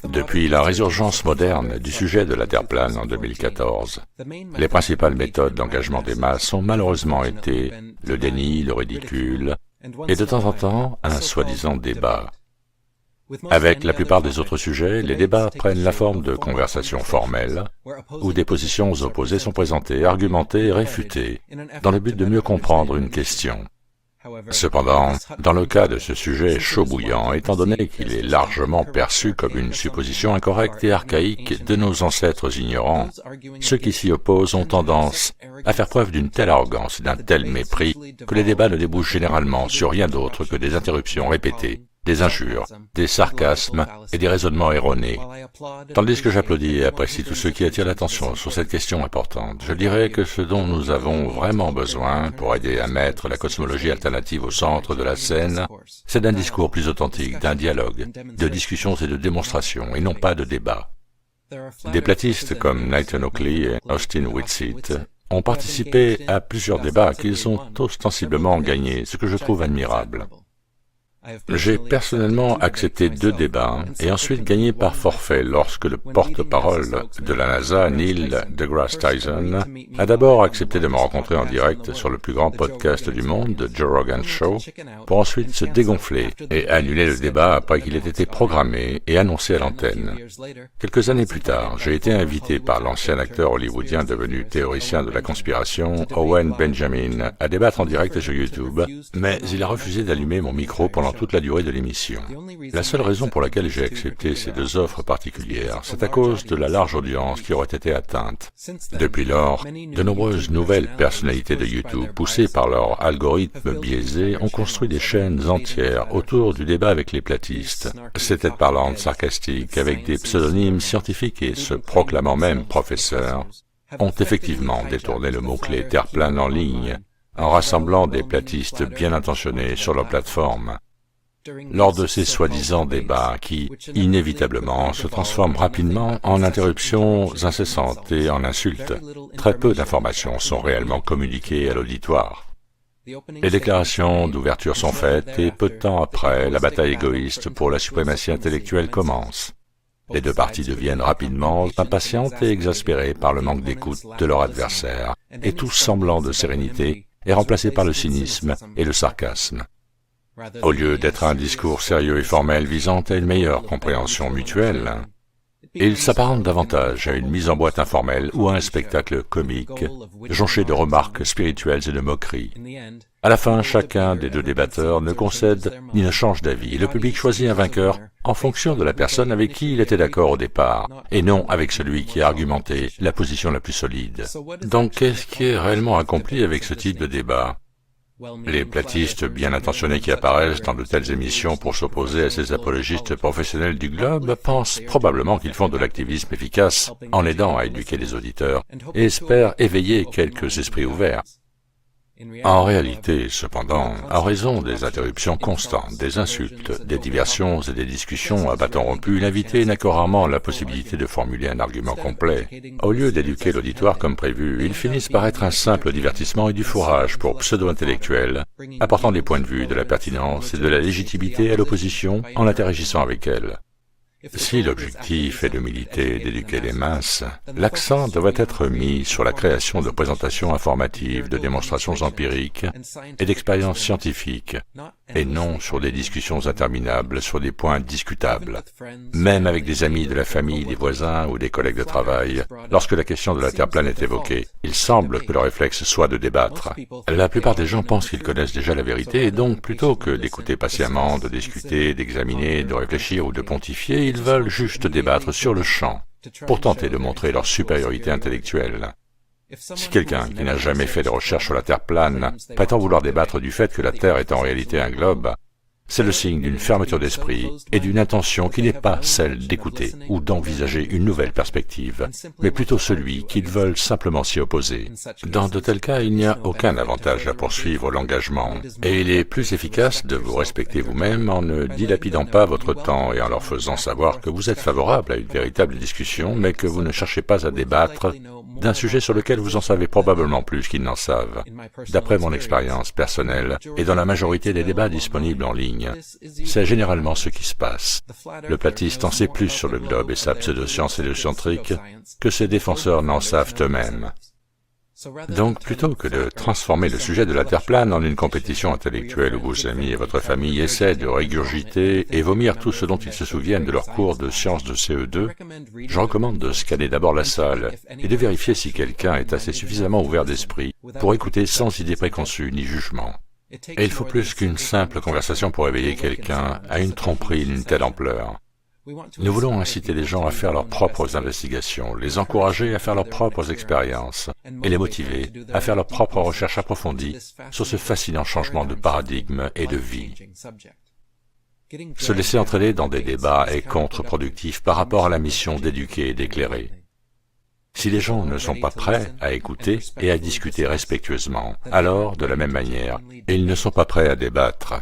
Depuis la résurgence moderne du sujet de la Terre plane en 2014, les principales méthodes d'engagement des masses ont malheureusement été le déni, le ridicule et de temps en temps un soi-disant débat. Avec la plupart des autres sujets, les débats prennent la forme de conversations formelles, où des positions opposées sont présentées, argumentées et réfutées, dans le but de mieux comprendre une question. Cependant, dans le cas de ce sujet chaud bouillant, étant donné qu'il est largement perçu comme une supposition incorrecte et archaïque de nos ancêtres ignorants, ceux qui s'y opposent ont tendance à faire preuve d'une telle arrogance et d'un tel mépris que les débats ne débouchent généralement sur rien d'autre que des interruptions répétées, des injures, des sarcasmes et des raisonnements erronés. Tandis que j'applaudis et apprécie tous ceux qui attirent l'attention sur cette question importante, je dirais que ce dont nous avons vraiment besoin pour aider à mettre la cosmologie alternative au centre de la scène, c'est d'un discours plus authentique, d'un dialogue, de discussions et de démonstrations, et non pas de débats. Des platistes comme Nathan Oakley et Austin Whitsitt ont participé à plusieurs débats qu'ils ont ostensiblement gagnés, ce que je trouve admirable. J'ai personnellement accepté 2 débats et ensuite gagné par forfait lorsque le porte-parole de la NASA, Neil deGrasse Tyson, a d'abord accepté de me rencontrer en direct sur le plus grand podcast du monde, The Joe Rogan Show, pour ensuite se dégonfler et annuler le débat après qu'il ait été programmé et annoncé à l'antenne. Quelques années plus tard, j'ai été invité par l'ancien acteur hollywoodien devenu théoricien de la conspiration, Owen Benjamin, à débattre en direct sur YouTube, mais il a refusé d'allumer mon micro pendant toute la durée de l'émission. La seule raison pour laquelle j'ai accepté ces 2 offres particulières, c'est à cause de la large audience qui aurait été atteinte. Depuis lors, de nombreuses nouvelles personnalités de YouTube, poussées par leur algorithme biaisé, ont construit des chaînes entières autour du débat avec les platistes. Ces têtes parlantes sarcastiques, avec des pseudonymes scientifiques et se proclamant même professeurs, ont effectivement détourné le mot-clé Terre plane en ligne, en rassemblant des platistes bien intentionnés sur leur plateforme. Lors de ces soi-disant débats qui, inévitablement, se transforment rapidement en interruptions incessantes et en insultes, très peu d'informations sont réellement communiquées à l'auditoire. Les déclarations d'ouverture sont faites et peu de temps après, la bataille égoïste pour la suprématie intellectuelle commence. Les 2 parties deviennent rapidement impatientes et exaspérées par le manque d'écoute de leur adversaire, et tout semblant de sérénité est remplacé par le cynisme et le sarcasme. Au lieu d'être un discours sérieux et formel visant à une meilleure compréhension mutuelle, il s'apparente davantage à une mise en boîte informelle ou à un spectacle comique, jonché de remarques spirituelles et de moqueries. À la fin, chacun des 2 débatteurs ne concède ni ne change d'avis, et le public choisit un vainqueur en fonction de la personne avec qui il était d'accord au départ, et non avec celui qui a argumenté la position la plus solide. Donc, qu'est-ce qui est réellement accompli avec ce type de débat? Les platistes bien intentionnés qui apparaissent dans de telles émissions pour s'opposer à ces apologistes professionnels du globe pensent probablement qu'ils font de l'activisme efficace en aidant à éduquer les auditeurs et espèrent éveiller quelques esprits ouverts. En réalité, cependant, en raison des interruptions constantes, des insultes, des diversions et des discussions à bâton rompu, l'invité n'a que rarement la possibilité de formuler un argument complet. Au lieu d'éduquer l'auditoire comme prévu, ils finissent par être un simple divertissement et du fourrage pour pseudo-intellectuels, apportant des points de vue, de la pertinence et de la légitimité à l'opposition en interagissant avec elle. Si l'objectif est de militer et d'éduquer les masses, l'accent devrait être mis sur la création de présentations informatives, de démonstrations empiriques et d'expériences scientifiques, et non sur des discussions interminables sur des points discutables. Même avec des amis de la famille, des voisins ou des collègues de travail, lorsque la question de la Terre plane est évoquée, il semble que le réflexe soit de débattre. La plupart des gens pensent qu'ils connaissent déjà la vérité, et donc plutôt que d'écouter patiemment, de discuter, d'examiner, de réfléchir ou de pontifier, ils veulent juste débattre sur le champ, pour tenter de montrer leur supériorité intellectuelle. Si quelqu'un qui n'a jamais fait de recherche sur la Terre plane prétend vouloir débattre du fait que la Terre est en réalité un globe, c'est le signe d'une fermeture d'esprit et d'une intention qui n'est pas celle d'écouter ou d'envisager une nouvelle perspective, mais plutôt celui qu'ils veulent simplement s'y opposer. Dans de tels cas, il n'y a aucun avantage à poursuivre l'engagement, et il est plus efficace de vous respecter vous-même en ne dilapidant pas votre temps et en leur faisant savoir que vous êtes favorable à une véritable discussion, mais que vous ne cherchez pas à débattre d'un sujet sur lequel vous en savez probablement plus qu'ils n'en savent. D'après mon expérience personnelle, et dans la majorité des débats disponibles en ligne, c'est généralement ce qui se passe. Le platiste en sait plus sur le globe et sa pseudo-science héliocentrique que ses défenseurs n'en savent eux-mêmes. Donc, plutôt que de transformer le sujet de la Terre plane en une compétition intellectuelle où vos amis et votre famille essaient de régurgiter et vomir tout ce dont ils se souviennent de leur cours de sciences de CE2, je recommande de scanner d'abord la salle et de vérifier si quelqu'un est assez suffisamment ouvert d'esprit pour écouter sans idée préconçue ni jugement. Et il faut plus qu'une simple conversation pour éveiller quelqu'un à une tromperie d'une telle ampleur. Nous voulons inciter les gens à faire leurs propres investigations, les encourager à faire leurs propres expériences et les motiver à faire leurs propres recherches approfondies sur ce fascinant changement de paradigme et de vie. Se laisser entraîner dans des débats est contre-productif par rapport à la mission d'éduquer et d'éclairer. Si les gens ne sont pas prêts à écouter et à discuter respectueusement, alors, de la même manière, ils ne sont pas prêts à débattre.